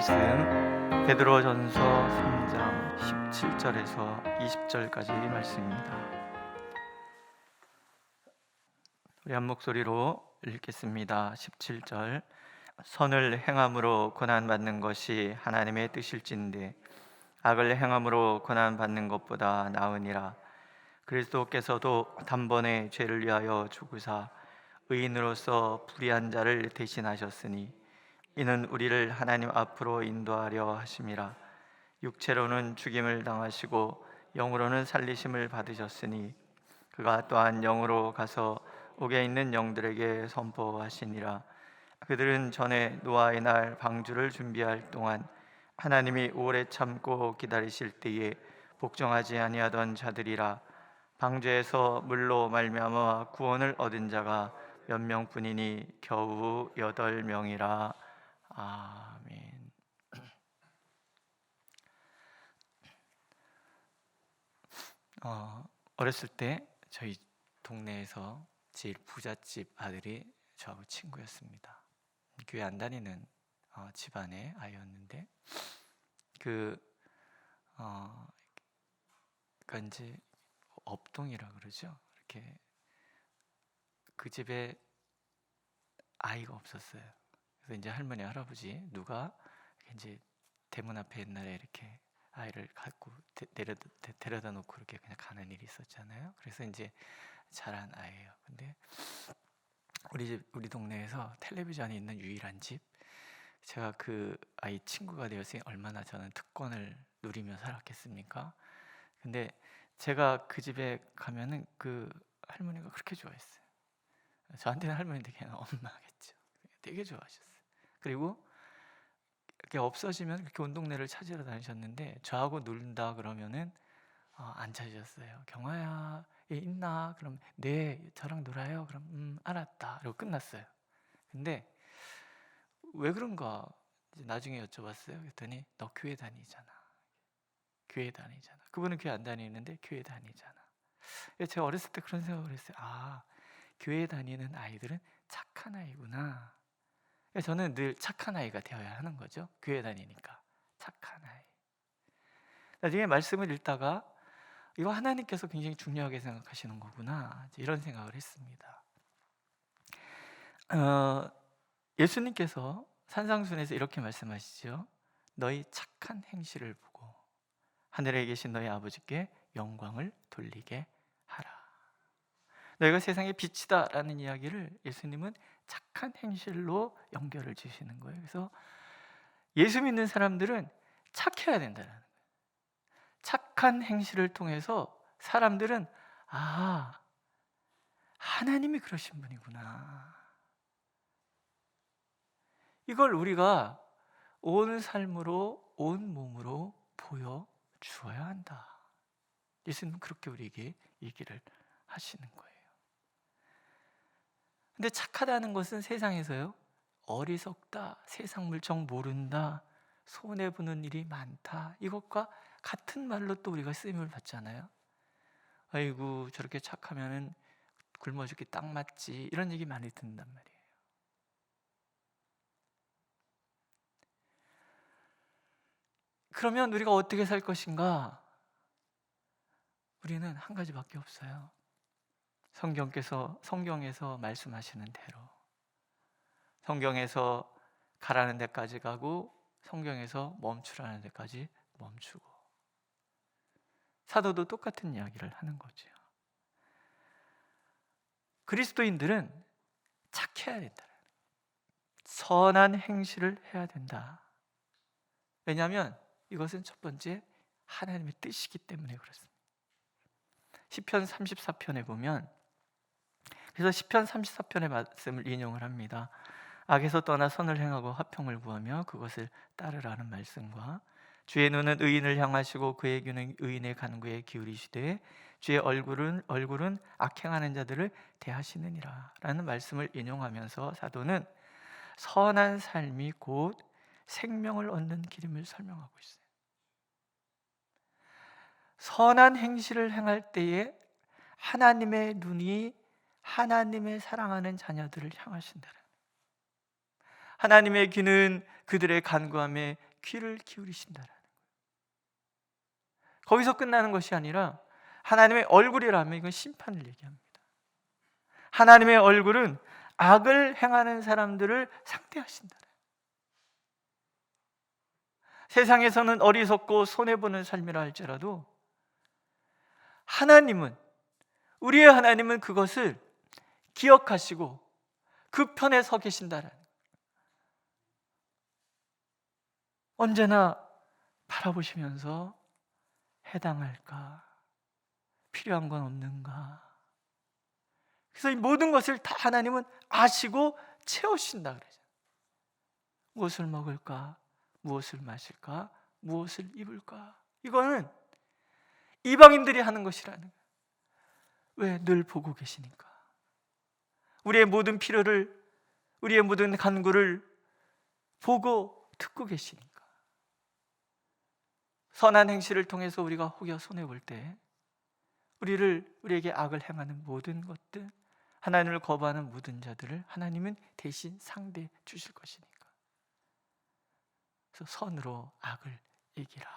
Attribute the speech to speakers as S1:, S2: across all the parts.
S1: 말씀 베드로전서 3장 17절에서 20절까지 말씀입니다. 우리 한 목소리로 읽겠습니다. 17절. 선을 행함으로 고난받는 것이 하나님의 뜻일진데 악을 행함으로 고난받는 것보다 나으니라. 그리스도께서도 단번에 죄를 위하여 죽으사 의인으로서 불의한 자를 대신하셨으니 이는 우리를 하나님 앞으로 인도하려 하심이라. 육체로는 죽임을 당하시고 영으로는 살리심을 받으셨으니 그가 또한 영으로 가서 옥에 있는 영들에게 선포하시니라. 그들은 전에 노아의 날 방주를 준비할 동안 하나님이 오래 참고 기다리실 때에 복종하지 아니하던 자들이라. 방주에서 물로 말미암아 구원을 얻은 자가 몇 명뿐이니 겨우 8명이라. 아멘. 어렸을 때 저희 동네에서 제일 부잣집 아들이 저하고 친구였습니다. 교회 안 다니는 집안의 아이였는데 그러니까 이제 업동이라 그러죠. 이렇게 그 집에 아이가 없었어요. 그래서 이제 할머니 할아버지 누가 이제 대문 앞에 옛날에 이렇게 아이를 갖고 데려다 놓고 이렇게 그냥 가는 일이 있었잖아요. 그래서 이제 자란 아이예요. 근데 우리 동네에서 텔레비전이 있는 유일한 집, 제가 그 아이 친구가 되었으니 얼마나 저는 특권을 누리며 살았겠습니까? 근데 제가 그 집에 가면은 그 할머니가 그렇게 좋아했어요. 저한테는 할머니인데 그냥 엄마겠죠. 되게 좋아하셨어요. 그리고 이렇게 없어지면 그렇게 온 동네를 찾으러 다니셨는데 저하고 놀다 그러면은 안 찾으셨어요. 경아야, 얘 있나? 그럼 네, 저랑 놀아요. 그럼 알았다. 그리고 끝났어요. 근데 왜 그런가 이제 나중에 여쭤봤어요. 그랬더니 너 교회 다니잖아. 교회 다니잖아. 그분은 교회 안 다니는데 교회 다니잖아. 제가 어렸을 때 그런 생각을 했어요. 교회 다니는 아이들은 착한 아이구나. 저는 늘 착한 아이가 되어야 하는 거죠. 교회 다니니까 착한 아이. 나중에 말씀을 읽다가 이거 하나님께서 굉장히 중요하게 생각하시는 거구나, 이런 생각을 했습니다. 예수님께서 산상순에서 이렇게 말씀하시죠. 너희 착한 행실을 보고 하늘에 계신 너희 아버지께 영광을 돌리게 하라. 너희가 세상의 빛이다 라는 이야기를 예수님은 착한 행실로 연결을 지시는 거예요. 그래서 예수 믿는 사람들은 착해야 된다는 거예요. 착한 행실을 통해서 사람들은 하나님이 그러신 분이구나, 이걸 우리가 온 삶으로 온 몸으로 보여주어야 한다. 예수님은 그렇게 우리에게 얘기를 하시는 거예요. 근데 착하다는 것은 세상에서요, 어리석다, 세상 물정 모른다, 손해보는 일이 많다, 이것과 같은 말로 또 우리가 쓰임을 받잖아요. 아이고 저렇게 착하면은 굶어 죽기 딱 맞지, 이런 얘기 많이 듣는단 말이에요. 그러면 우리가 어떻게 살 것인가? 우리는 한 가지밖에 없어요. 성경에서 말씀하시는 대로, 성경에서 가라는 데까지 가고 성경에서 멈추라는 데까지 멈추고, 사도도 똑같은 이야기를 하는 거죠. 그리스도인들은 착해야 된다, 선한 행실을 해야 된다. 왜냐하면 이것은 첫 번째 하나님의 뜻이기 때문에 그렇습니다. 시편 34편에 보면, 그래서 시편 34편의 말씀을 인용을 합니다. 악에서 떠나 선을 행하고 화평을 구하며 그것을 따르라는 말씀과, 주의 눈은 의인을 향하시고 그의 귀는 의인의 간구에 기울이시되 주의 얼굴은 악행하는 자들을 대하시느니라 라는 말씀을 인용하면서 사도는 선한 삶이 곧 생명을 얻는 길임을 설명하고 있어요. 선한 행실을 행할 때에 하나님의 눈이 하나님의 사랑하는 자녀들을 향하신다. 하나님의 귀는 그들의 간구함에 귀를 기울이신다라는 거예요. 거기서 끝나는 것이 아니라 하나님의 얼굴이라면 이건 심판을 얘기합니다. 하나님의 얼굴은 악을 행하는 사람들을 상대하신다. 세상에서는 어리석고 손해보는 삶이라 할지라도 하나님은, 우리의 하나님은 그것을 기억하시고 그 편에 서 계신다라는 거예요. 언제나 바라보시면서 해당할까? 필요한 건 없는가? 그래서 이 모든 것을 다 하나님은 아시고 채우신다 그러죠. 무엇을 먹을까? 무엇을 마실까? 무엇을 입을까? 이거는 이방인들이 하는 것이라는 거예요. 왜? 늘 보고 계시니까. 우리의 모든 필요를, 우리의 모든 간구를 보고 듣고 계시니까. 선한 행실을 통해서 우리가 혹여 손해볼 때 우리에게 악을 행하는 모든 것들, 하나님을 거부하는 모든 자들을 하나님은 대신 상대해 주실 것이니까. 그래서 선으로 악을 이기라.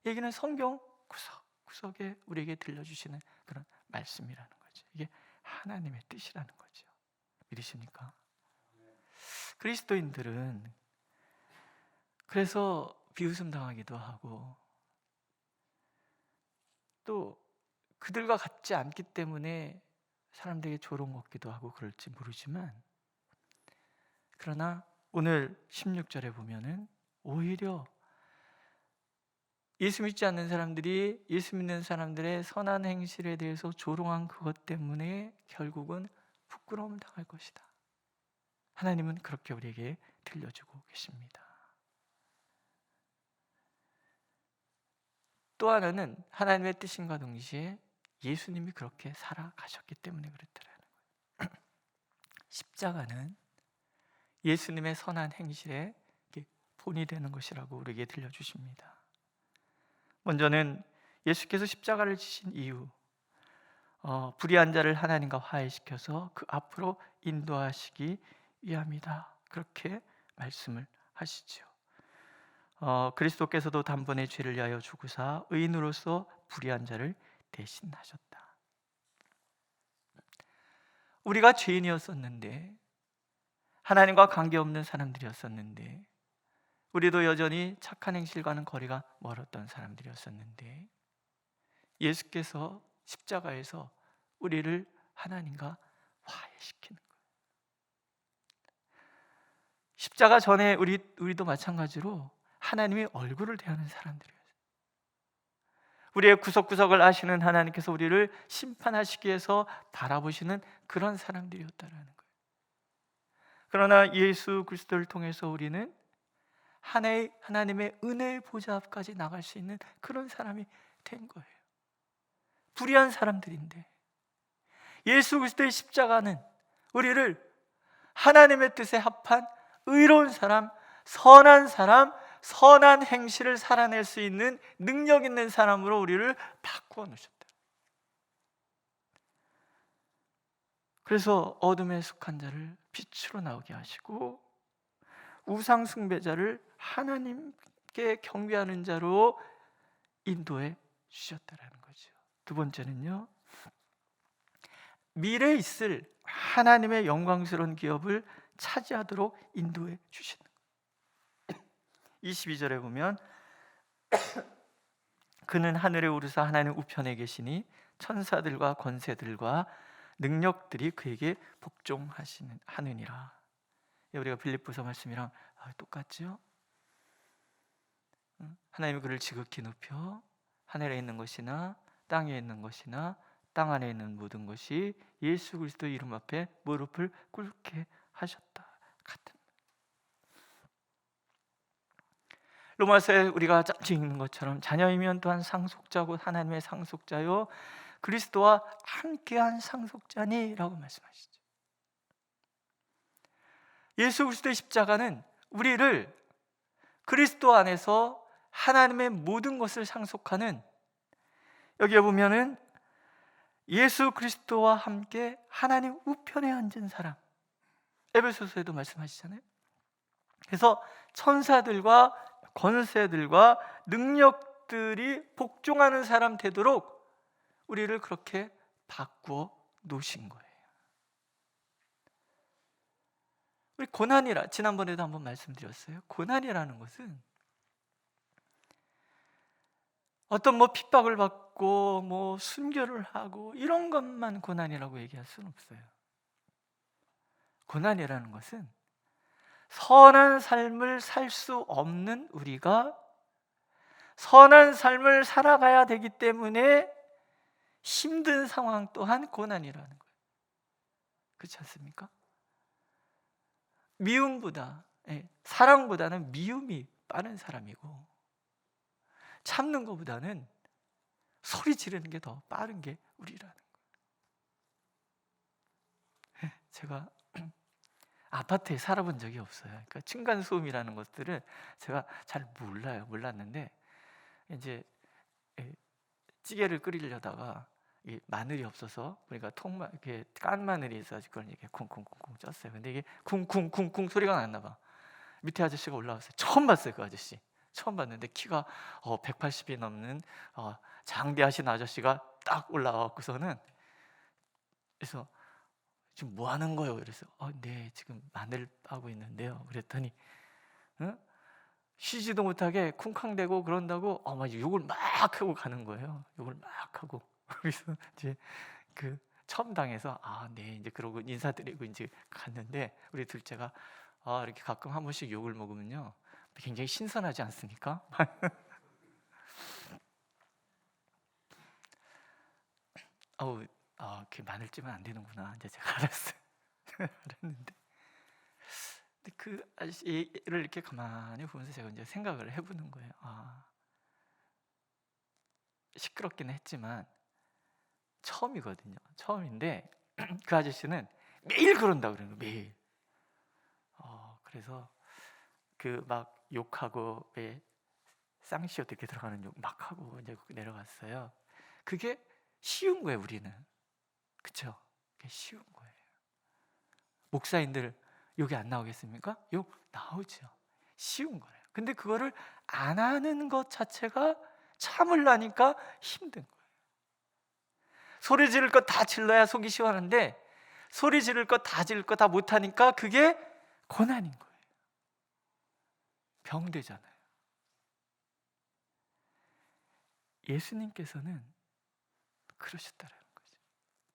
S1: 얘기는 성경 구석구석에 우리에게 들려주시는 그런 말씀이라는 거죠. 이게 하나님의 뜻이라는 거죠. 믿으십니까? 그리스도인들은 그래서 비웃음 당하기도 하고 또 그들과 같지 않기 때문에 사람들에게 조롱 먹기도 하고 그럴지 모르지만, 그러나 오늘 16절에 보면은 오히려 예수 믿지 않는 사람들이 예수 믿는 사람들의 선한 행실에 대해서 조롱한 그것 때문에 결국은 부끄러움을 당할 것이다. 하나님은 그렇게 우리에게 들려주고 계십니다. 또 하나는 하나님의 뜻인과 동시에 예수님이 그렇게 살아가셨기 때문에 그렇더라는 거예요. 십자가는 예수님의 선한 행실의 본이 되는 것이라고 우리에게 들려주십니다. 먼저는 예수께서 십자가를 지신 이유, 불의한 자를 하나님과 화해시켜서 그 앞으로 인도하시기 위함이다. 그렇게 말씀을 하시죠. 그리스도께서도 단번에 죄를 위하여 죽으사 의인으로서 불의한 자를 대신하셨다. 우리가 죄인이었었는데, 하나님과 관계없는 사람들이었었는데, 우리도 여전히 착한 행실과는 거리가 멀었던 사람들이었었는데, 예수께서 십자가에서 우리를 하나님과 화해시키는 거예요. 십자가 전에 우리도 마찬가지로 하나님의 얼굴을 대하는 사람들이었어요. 우리의 구석구석을 아시는 하나님께서 우리를 심판하시기 위해서 바라보시는 그런 사람들이었다라는 거예요. 그러나 예수 그리스도를 통해서 우리는 하나님의 은혜의 보좌 앞까지 나갈 수 있는 그런 사람이 된 거예요. 불의한 사람들인데 예수 그리스도의 십자가는 우리를 하나님의 뜻에 합한 의로운 사람, 선한 행실을 살아낼 수 있는 능력 있는 사람으로 우리를 바꾸어 놓으셨다. 그래서 어둠에 속한 자를 빛으로 나오게 하시고 우상 숭배자를 하나님께 경배하는 자로 인도해 주셨다라는 거죠. 두 번째는요, 미래에 있을 하나님의 영광스러운 기업을 차지하도록 인도해 주시는 거예요. 22절에 보면 그는 하늘에 오르사 하나님 우편에 계시니 천사들과 권세들과 능력들이 그에게 복종하느니라. 우리가 빌립보서 말씀이랑 똑같죠? 하나님이 그를 지극히 높여 하늘에 있는 것이나 땅에 있는 것이나 땅 안에 있는 모든 것이 예수 그리스도 이름 앞에 무릎을 꿇게 하셨다. 같은 로마서에 우리가 짬지 읽는 것처럼 자녀이면 또한 상속자고 하나님의 상속자요 그리스도와 함께한 상속자니 라고 말씀하시죠. 예수 그리스도의 십자가는 우리를 그리스도 안에서 하나님의 모든 것을 상속하는, 여기에 보면은 예수 그리스도와 함께 하나님 우편에 앉은 사람, 에베소서에도 말씀하시잖아요. 그래서 천사들과 권세들과 능력들이 복종하는 사람 되도록 우리를 그렇게 바꾸어 놓으신 거예요. 우리 고난이라 지난번에도 한번 말씀드렸어요. 고난이라는 것은 어떤 핍박을 받고 순교를 하고 이런 것만 고난이라고 얘기할 수는 없어요. 고난이라는 것은 선한 삶을 살 수 없는 우리가 선한 삶을 살아가야 되기 때문에 힘든 상황 또한 고난이라는 거예요. 그렇지 않습니까? 미움보다 사랑보다는 미움이 빠른 사람이고 참는 것보다는 소리 지르는 게 더 빠른 게 우리라는 거예요. 제가 아파트에 살아본 적이 없어요. 그러니까 층간소음이라는 것들을 제가 잘 몰랐는데 이제 찌개를 끓이려다가 마늘이 없어서 보니까 이렇게 깐 마늘이 있어서 그걸 이렇게 쿵쿵쿵쿵 쪘어요. 근데 이게 쿵쿵쿵쿵 소리가 났나 봐. 밑에 아저씨가 올라왔어요. 처음 봤어요, 그 아저씨. 처음 봤는데 키가 180이 넘는 장대하신 아저씨가 딱 올라와갖고서는 그래서 지금 뭐 하는 거예요? 그래서 네, 지금 마늘 빠고 있는데요. 그랬더니 쉬지도 못하게 쿵쾅대고 그런다고 막 욕을 막 하고 가는 거예요. 욕을 막 하고. 그래서 이제 그 처음 당해서 네, 이제 그러고 인사드리고 이제 갔는데 우리 둘째가 이렇게 가끔 한 번씩 욕을 먹으면요 굉장히 신선하지 않습니까? 그 마늘 찌면 안 되는구나. 이제 제가 알았어요. 알았는데 근데 그 아저씨를 이렇게 가만히 보면서 제가 이제 생각을 해보는 거예요. 시끄럽긴 했지만 처음이거든요. 처음인데 그 아저씨는 매일 그런다 그러는 거예요. 매일. 그래서 그 막 욕하고 쌍시옷 이렇게 들어가는 욕 막 하고 이제 내려갔어요. 그게 쉬운 거예요, 우리는. 그렇죠? 그게 쉬운 거예요. 목사님들 욕이 안 나오겠습니까? 욕 나오죠. 쉬운 거예요. 근데 그거를 안 하는 것 자체가 참으려니까 힘든 거예요. 소리 지를 것 다 질러야 속이 시원한데 소리 지를 것 다 지를 것 다 못하니까 그게 고난인 거예요. 병되잖아요. 예수님께서는 그러셨다라는 거죠.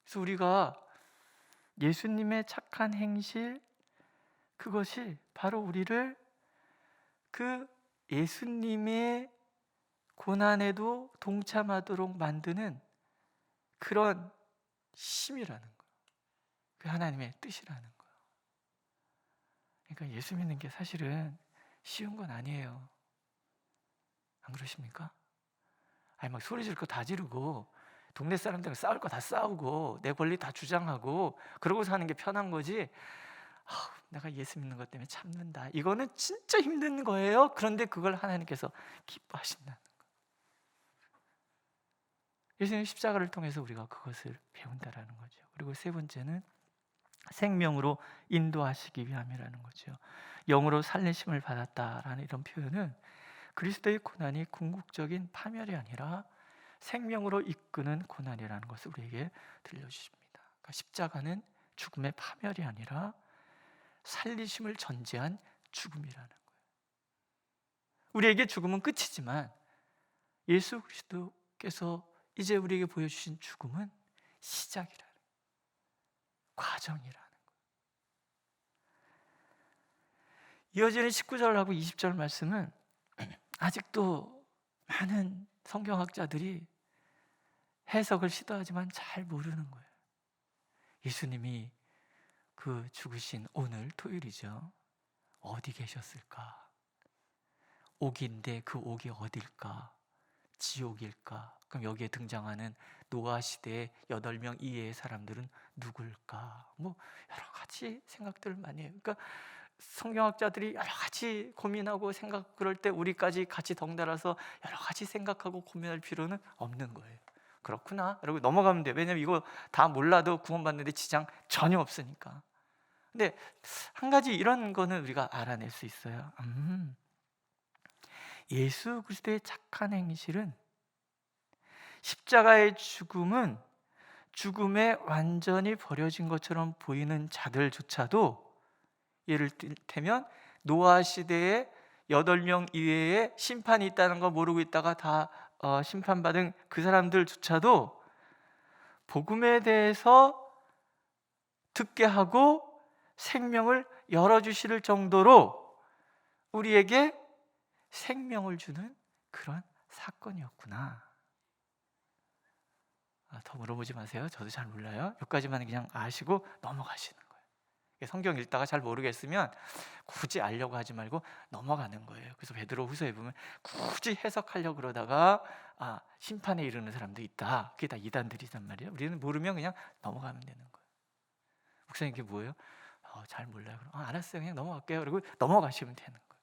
S1: 그래서 우리가 예수님의 착한 행실, 그것이 바로 우리를 그 예수님의 고난에도 동참하도록 만드는 그런 힘이라는 거예요. 그 하나님의 뜻이라는 거예요. 그러니까 예수 믿는 게 사실은 쉬운 건 아니에요. 안 그러십니까? 막 소리 지를 거 다 지르고 동네 사람들과 싸울 거 다 싸우고 내 권리 다 주장하고 그러고 사는 게 편한 거지. 내가 예수 믿는 것 때문에 참는다. 이거는 진짜 힘든 거예요. 그런데 그걸 하나님께서 기뻐하신다는 거예요. 예수님 십자가를 통해서 우리가 그것을 배운다라는 거죠. 그리고 세 번째는 생명으로 인도하시기 위함이라는 거죠. 영으로 살리심을 받았다라는 이런 표현은 그리스도의 고난이 궁극적인 파멸이 아니라 생명으로 이끄는 고난이라는 것을 우리에게 들려주십니다. 그러니까 십자가는 죽음의 파멸이 아니라 살리심을 전제한 죽음이라는 거예요. 우리에게 죽음은 끝이지만 예수 그리스도께서 이제 우리에게 보여주신 죽음은 시작이라는 거예요. 과정이라는 거예요. 이어지는 19절하고 20절 말씀은 아직도 많은 성경학자들이 해석을 시도하지만 잘 모르는 거예요. 예수님이 그 죽으신 오늘 토요일이죠. 어디 계셨을까? 옥인데 그 옥이 어딜까? 지옥일까? 그럼 여기에 등장하는 노아 시대의 8명 이외의 사람들은 누굴까? 여러 가지 생각들을 많이 해요. 그러니까 성경학자들이 여러 가지 고민하고 그럴 때 우리까지 같이 덩달아서 여러 가지 생각하고 고민할 필요는 없는 거예요. 그렇구나 이러고 넘어가면 돼요. 왜냐면 이거 다 몰라도 구원받는데 지장 전혀 없으니까. 근데 한 가지 이런 거는 우리가 알아낼 수 있어요. 예수 그리스도의 착한 행실은, 십자가의 죽음은 죽음에 완전히 버려진 것처럼 보이는 자들조차도, 예를 들면 노아 시대에 8명 이외에 심판이 있다는 거 모르고 있다가 다 심판받은 그 사람들조차도 복음에 대해서 듣게 하고 생명을 열어주실 정도로 우리에게 생명을 주는 그런 사건이었구나. 더 물어보지 마세요. 저도 잘 몰라요. 여기까지만 그냥 아시고 넘어가시는 거예요. 성경 읽다가 잘 모르겠으면 굳이 알려고 하지 말고 넘어가는 거예요. 그래서 베드로후서에 보면 굳이 해석하려고 그러다가 심판에 이르는 사람도 있다. 그게 다 이단들이란 말이에요. 우리는 모르면 그냥 넘어가면 되는 거예요. 목사님 이게 뭐예요? 잘 몰라요. 그럼 알았어요. 그냥 넘어갈게요. 그리고 넘어가시면 되는 거예요.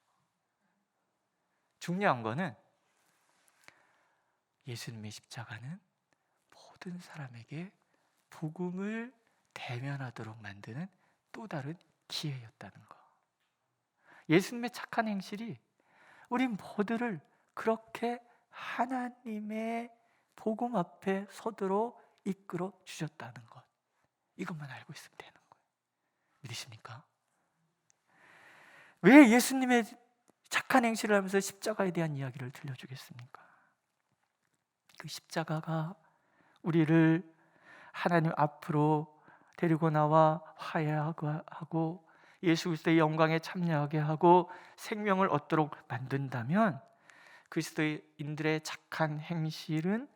S1: 중요한 거는 예수님의 십자가는 모든 사람에게 복음을 대면하도록 만드는 또 다른 기회였다는 거. 예수님의 착한 행실이 우리 모두를 그렇게 하나님의 복음 앞에 서도록 이끌어 주셨다는 것, 이것만 알고 있으면 되는 거예요. 믿으십니까? 왜 예수님의 착한 행실을 하면서 십자가에 대한 이야기를 들려주겠습니까? 그 십자가가 우리를 하나님 앞으로 데리고 나와 화해하고 예수 그리스도의 영광에 참여하게 하고 생명을 얻도록 만든다면, 그리스도인들의 착한 행실은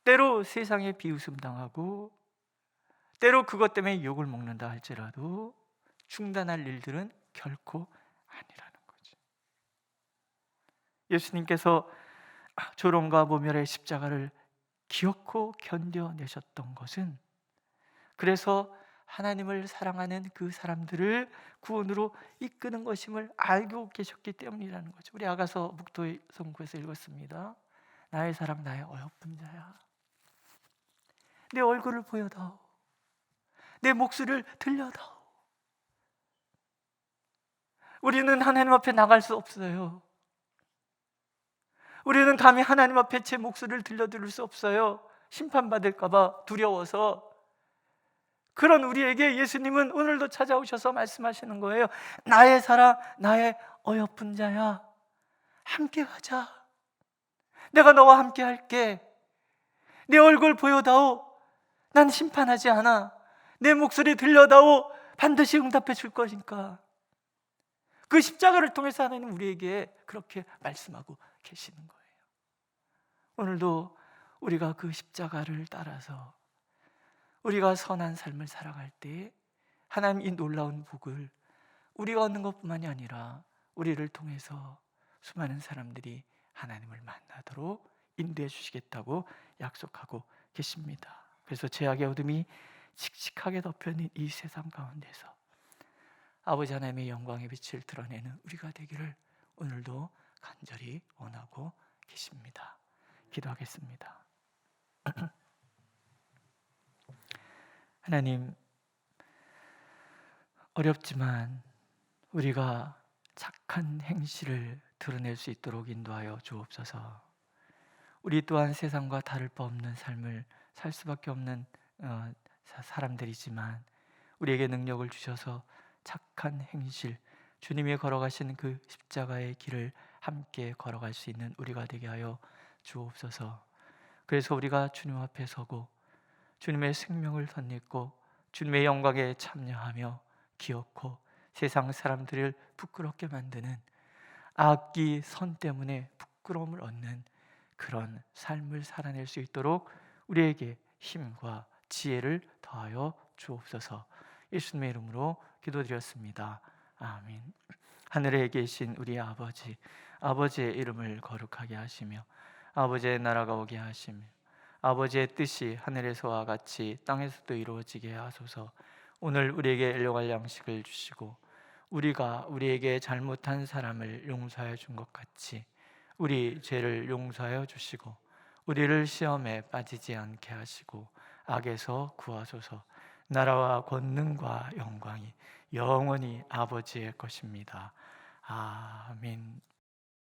S1: 때로 세상에 비웃음 당하고 때로 그것 때문에 욕을 먹는다 할지라도 중단할 일들은 결코 아니라는 거죠. 예수님께서 조롱과 모멸의 십자가를 기어코 견뎌내셨던 것은, 그래서 하나님을 사랑하는 그 사람들을 구원으로 이끄는 것임을 알고 계셨기 때문이라는 거죠. 우리 아가서 묵도의 성구에서 읽었습니다. 나의 사랑 나의 어여쁜 자야, 내 얼굴을 보여다오, 내 목소리를 들려다오. 우리는 하나님 앞에 나갈 수 없어요. 우리는 감히 하나님 앞에 제 목소리를 들려드릴 수 없어요. 심판받을까 봐 두려워서. 그런 우리에게 예수님은 오늘도 찾아오셔서 말씀하시는 거예요. 나의 사랑 나의 어여쁜 자야, 함께 가자. 내가 너와 함께 할게. 내 얼굴 보여다오. 난 심판하지 않아. 내 목소리 들려다오. 반드시 응답해 줄 거니까. 그 십자가를 통해서 하나님 우리에게 그렇게 말씀하고 계시는 거예요. 오늘도 우리가 그 십자가를 따라서 우리가 선한 삶을 살아갈 때 하나님 이 놀라운 복을 우리가 얻는 것뿐만이 아니라 우리를 통해서 수많은 사람들이 하나님을 만나도록 인도해 주시겠다고 약속하고 계십니다. 그래서 죄악의 어둠이 칙칙하게 덮여있는 이 세상 가운데서 아버지 하나님의 영광의 빛을 드러내는 우리가 되기를 오늘도 간절히 원하고 계십니다. 기도하겠습니다. 하나님, 어렵지만 우리가 착한 행실을 드러낼 수 있도록 인도하여 주옵소서. 우리 또한 세상과 다를 바 없는 삶을 살 수밖에 없는 사람들이지만 우리에게 능력을 주셔서 착한 행실, 주님이 걸어가신 그 십자가의 길을 함께 걸어갈 수 있는 우리가 되게 하여 주옵소서. 그래서 우리가 주님 앞에 서고 주님의 생명을 덧입고 주님의 영광에 참여하며 기어코 세상 사람들을 부끄럽게 만드는, 악기 선 때문에 부끄러움을 얻는 그런 삶을 살아낼 수 있도록 우리에게 힘과 지혜를 더하여 주옵소서. 예수님의 이름으로 기도드렸습니다. 아멘. 하늘에 계신 우리 아버지, 아버지의 이름을 거룩하게 하시며 아버지의 나라가 오게 하시며 아버지의 뜻이 하늘에서와 같이 땅에서도 이루어지게 하소서. 오늘 우리에게 일용할 양식을 주시고 우리가 우리에게 잘못한 사람을 용서하여 준 것 같이 우리 죄를 용서하여 주시고 우리를 시험에 빠지지 않게 하시고 악에서 구하소서. 나라와 권능과 영광이 영원히 아버지의 것입니다. 아멘.